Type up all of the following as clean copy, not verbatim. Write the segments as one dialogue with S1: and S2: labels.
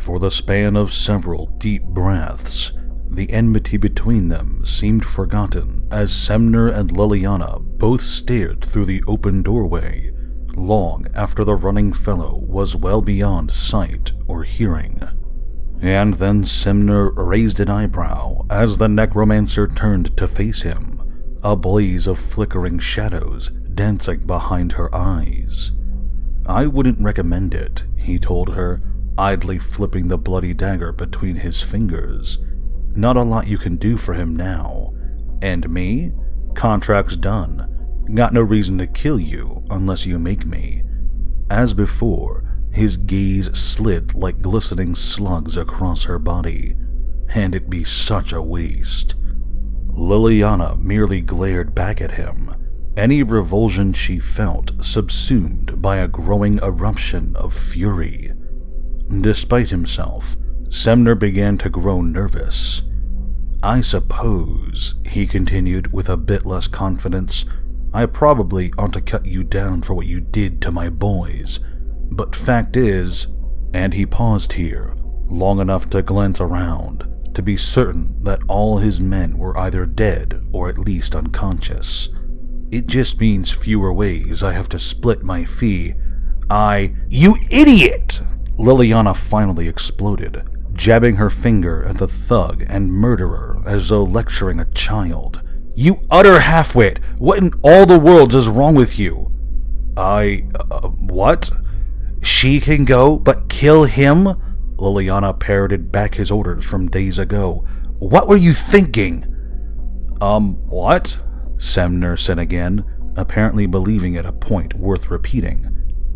S1: For the span of several deep breaths, the enmity between them seemed forgotten as Semner and Liliana both stared through the open doorway, long after the running fellow was well beyond sight or hearing. And then Semner raised an eyebrow as the necromancer turned to face him, a blaze of flickering shadows dancing behind her eyes. "I wouldn't recommend it," he told her, idly flipping the bloody dagger between his fingers. "Not a lot you can do for him now. And me? Contract's done. Got no reason to kill you unless you make me." As before, his gaze slid like glistening slugs across her body. And it'd be such a waste. Liliana merely glared back at him, any revulsion she felt subsumed by a growing eruption of fury. Despite himself, Semner began to grow nervous. "I suppose," he continued with a bit less confidence, "I probably ought to cut you down for what you did to my boys. But fact is," and he paused here, long enough to glance around, to be certain that all his men were either dead or at least unconscious. "It just means fewer ways I have to split my fee. You idiot!" Liliana finally exploded, jabbing her finger at the thug and murderer as though lecturing a child. "You utter halfwit! What in all the world is wrong with you?" What? She can go, but kill him?" Liliana parroted back his orders from days ago. "What were you thinking?" What?" Semner said again, apparently believing it a point worth repeating.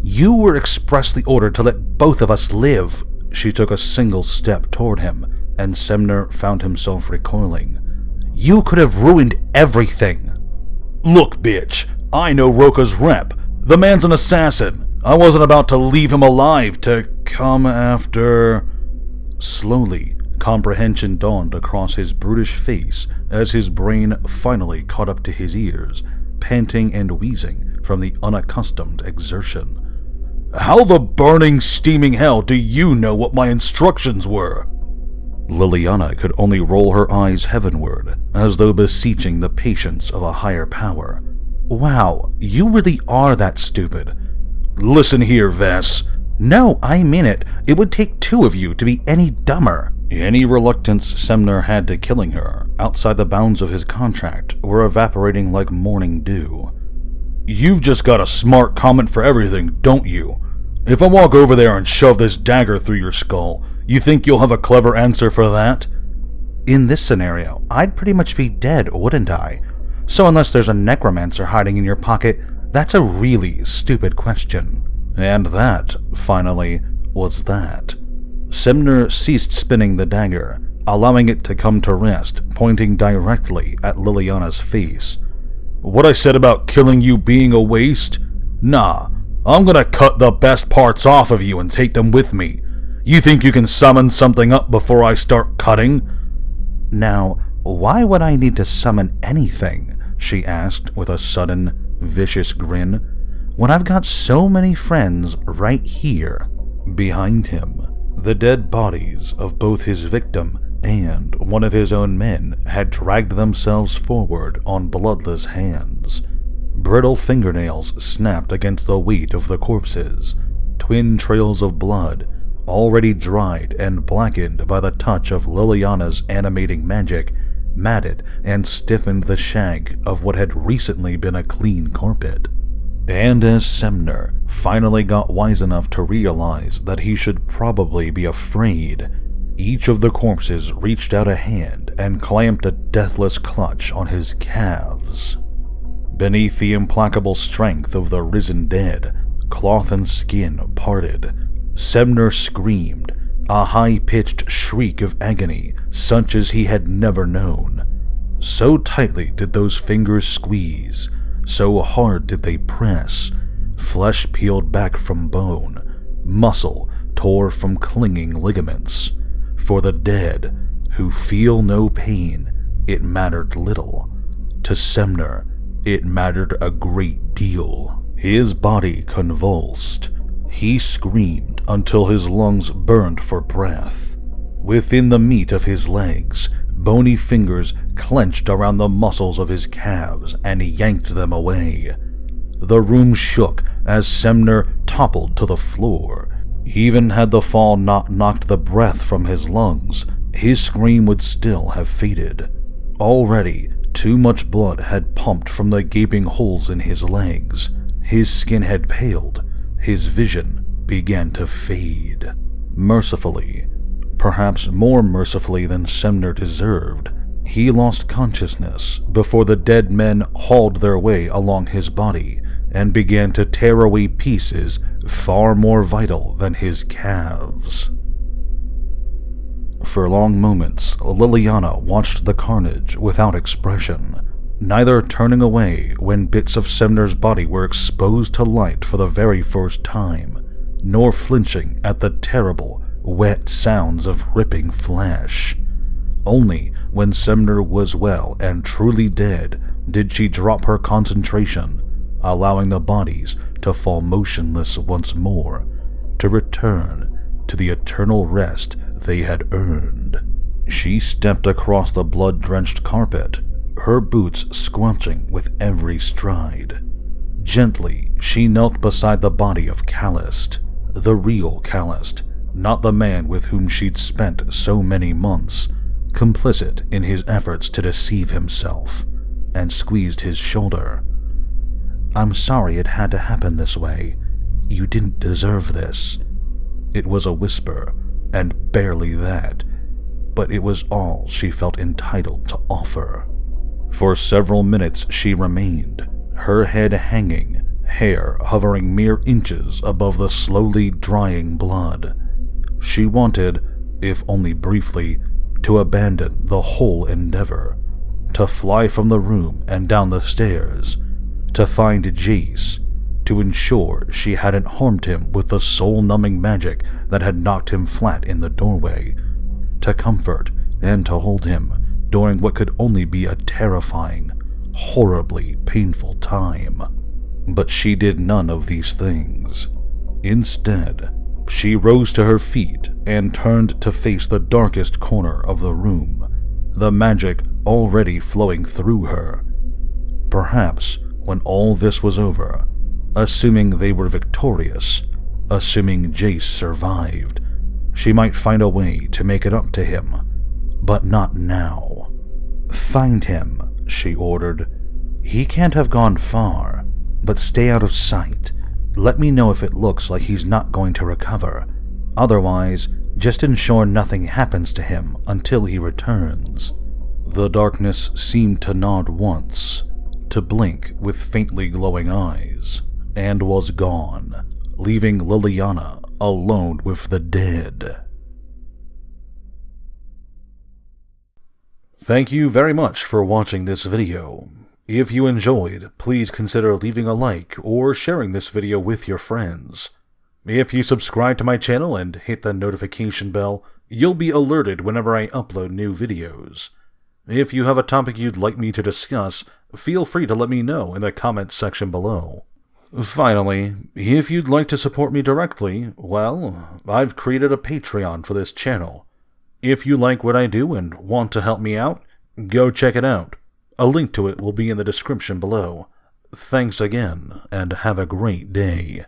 S1: "You were expressly ordered to let both of us live." She took a single step toward him, and Semner found himself recoiling. "You could have ruined everything." "Look, bitch, I know Roka's rep. The man's an assassin. I wasn't about to leave him alive to come after..." Slowly, comprehension dawned across his brutish face as his brain finally caught up to his ears, panting and wheezing from the unaccustomed exertion. "How the burning, steaming hell do you know what my instructions were?" Liliana could only roll her eyes heavenward, as though beseeching the patience of a higher power. "Wow, you really are that stupid." "Listen here, Vess." "No, I mean it. It would take two of you to be any dumber." Any reluctance Semner had to killing her, outside the bounds of his contract, were evaporating like morning dew. "You've just got a smart comment for everything, don't you? If I walk over there and shove this dagger through your skull, you think you'll have a clever answer for that?" "In this scenario, I'd pretty much be dead, wouldn't I? So unless there's a necromancer hiding in your pocket, that's a really stupid question." And that, finally, was that. Semner ceased spinning the dagger, allowing it to come to rest, pointing directly at Liliana's face. "What I said about killing you being a waste? Nah, I'm gonna cut the best parts off of you and take them with me. You think you can summon something up before I start cutting?" "Now, why would I need to summon anything?" she asked with a sudden, vicious grin, "when I've got so many friends right here." Behind him, the dead bodies of both his victim and one of his own men had dragged themselves forward on bloodless hands. Brittle fingernails snapped against the weight of the corpses, twin trails of blood, already dried and blackened by the touch of Liliana's animating magic, matted and stiffened the shag of what had recently been a clean carpet. And as Semner finally got wise enough to realize that he should probably be afraid, each of the corpses reached out a hand and clamped a deathless clutch on his calves. Beneath the implacable strength of the risen dead, cloth and skin parted. Semner screamed, a high-pitched shriek of agony such as he had never known. So tightly did those fingers squeeze, so hard did they press, flesh peeled back from bone, muscle tore from clinging ligaments. For the dead, who feel no pain, it mattered little. To Semner, it mattered a great deal. His body convulsed. He screamed until his lungs burned for breath. Within the meat of his legs, bony fingers clenched around the muscles of his calves and yanked them away. The room shook as Semner toppled to the floor. Even had the fall not knocked the breath from his lungs, his scream would still have faded. Already, too much blood had pumped from the gaping holes in his legs. His skin had paled. His vision began to fade. Mercifully, perhaps more mercifully than Semner deserved, he lost consciousness before the dead men hauled their way along his body and began to tear away pieces far more vital than his calves. For long moments, Liliana watched the carnage without expression, neither turning away when bits of Semner's body were exposed to light for the very first time, nor flinching at the terrible, wet sounds of ripping flesh. Only when Semner was well and truly dead did she drop her concentration, allowing the bodies to fall motionless once more, to return to the eternal rest they had earned. She stepped across the blood-drenched carpet, her boots squelching with every stride. Gently, she knelt beside the body of Callist, the real Callist, not the man with whom she'd spent so many months, complicit in his efforts to deceive himself, and squeezed his shoulder. "I'm sorry it had to happen this way. You didn't deserve this." It was a whisper, and barely that, but it was all she felt entitled to offer. For several minutes she remained, her head hanging, hair hovering mere inches above the slowly drying blood. She wanted, if only briefly, to abandon the whole endeavor, to fly from the room and down the stairs, to find Jace, to ensure she hadn't harmed him with the soul-numbing magic that had knocked him flat in the doorway, to comfort and to hold him during what could only be a terrifying, horribly painful time. But she did none of these things. Instead, she rose to her feet and turned to face the darkest corner of the room, the magic already flowing through her. Perhaps when all this was over, assuming they were victorious, assuming Jace survived, she might find a way to make it up to him, but not now. "Find him," she ordered. "He can't have gone far, but stay out of sight. Let me know if it looks like he's not going to recover. Otherwise, just ensure nothing happens to him until he returns." The darkness seemed to nod once, to blink with faintly glowing eyes, and was gone, leaving Liliana alone with the dead. Thank you very much for watching this video. If you enjoyed, please consider leaving a like or sharing this video with your friends. If you subscribe to my channel and hit the notification bell, you'll be alerted whenever I upload new videos. If you have a topic you'd like me to discuss, feel free to let me know in the comments section below. Finally, if you'd like to support me directly, well, I've created a Patreon for this channel. If you like what I do and want to help me out, go check it out. A link to it will be in the description below. Thanks again, and have a great day.